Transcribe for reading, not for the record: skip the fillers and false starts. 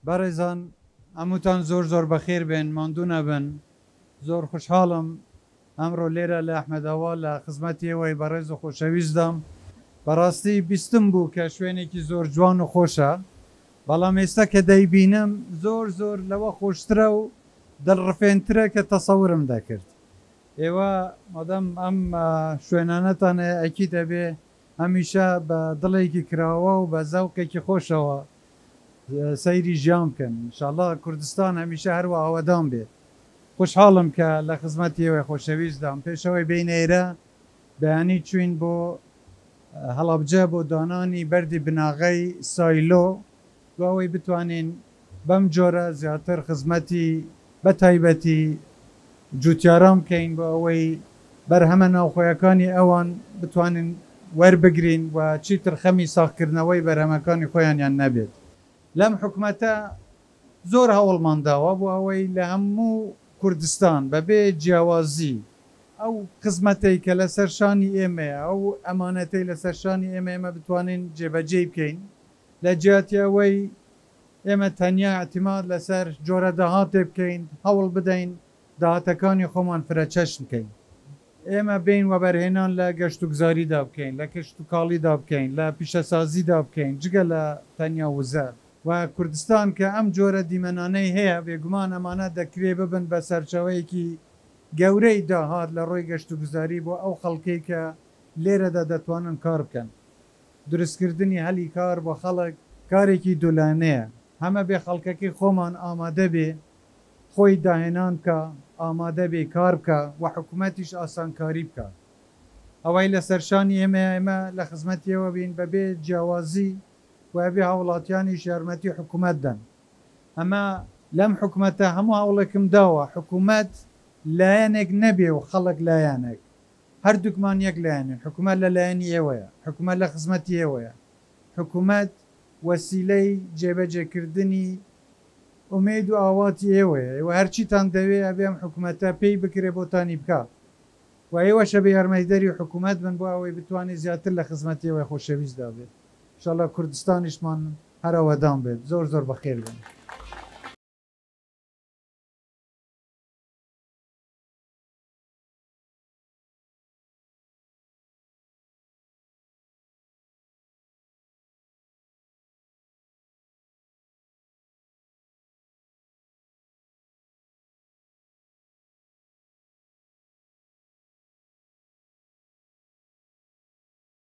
بەڕێزان هەمووتان زۆر بەخێر بێن ماندوو نەبن زۆر خوشحاڵم ئەمڕۆ لێرە لە ئەحمەداوا لە خزمەتیەوەی بەڕێز و خۆشەویستدام بەڕاستی بیستم بوو کە شوێنێکی زۆر جوان و خۆشە بەڵام ئێستا کە دەیبینم زۆر لەوە خۆشترە و دڵڕفێنترە کە تەسەورم دەکرد ئێوە مادەم ئەم شوێنانەتانە ئەکی دەبێ هەمیشە بە دڵێکی کراوە و بە زەوقێکی خۆشەوە سەیری ژیان بکەن انشاءالله کوردستان هەمیشە هەروە ئاوەدان بێت خوشحاڵم کە لە خزمەتیەوەی خۆشەویستدام پێشەوەی بینێرە بەیانی چوین بۆ هەڵەبجە بۆ دانانی بەردی بناغەی سایلۆ دوای بتوانین بەم جۆرە زیاتر خزمەتی بە تایبەتی جوتیاران بکەین بۆ ئەوەی بەرهەمە ناوخۆیەکانی ئەوان بتوانین وەربگرین و چیتر خەمی ساختکردنەوەی بەرهەمەکانی خۆیانیان نەبێت لەم حکومەتە زۆر هەوڵمانداوە بۆ ئەوەی لە هەموو کوردستان بەبێ جیاوازی ئەو خزمەتەی کە لە سەرشانی ئێمەیە ئەو ئەمانەتەی لە سەرشانی ئێمە بتوانین جێبەجێ بکەین لە جیاتیەوەی ئێمە تەنیا ئەتیماد لەسەر جۆرە داهاتێ بکەین هەوڵ بدەین داهاتەکانی خۆمان فرەچەش بکەین ئێمە بین و بەرهێنان لە گەشت و گوزاریدا بکەین لە کەشت و کاڵیدا بکەین لە پیشەسازیدا بکەین جگە لە تەنیا وزە و کوردستان کە ئەم جۆرە دیمەنانەی هەیە بێگومان ئەمانە دەکرێ ببن بە سەرچەوەیەکی گەورەی داهات لە ڕۆی گەشت و گوزاری بۆ ئەو خەڵکەی کە لێرەدا دەتوانن کار بکەن دروستکردنی هەلی کار بۆ خەڵک کارێکی دوولانەیە هەمە بێ خەڵکەکەی خۆمان ئامادە بێ خۆی داهێنان بکە ئامادە بێ کار بکە و حکوومەتیش ئاسانکاری بکە ئەوەی لە سەرشانی ئێمە لە خزمەتیەوە بین بەبێ جیاوازی وابێ هاوڵاتیانی یارمەتی حکوومەت دەن ئەمە لەم حکوومەتە هەموو هەوڵێکم داوە حکوومەت لایەنێک نەبێ و خەڵک لایەنێک هەردووکمان یەک لایەنن حکوومەت لە لایەنی ئێوەیە حکوومەت لە خزمەتی ئێوەیە حکوومەت وەسیلەی جێبەجێکردنی ئومێد و ئاواتی ئێوەیە ئێوە هەرچیتان دەوێت ئەبێ ئەم حکوومەتە پێی بکرێ بۆتانی بکە و ئێوەشە بە یارمەتیدەری حکوومەت بن بۆ ئەوەی بتوانێت زیاتر لە خزمەتیەوەی خۆشەویستدا بێت انشاءالله کوردستانیشمان هەر ئەوەدان بێت زۆر بەخێر بن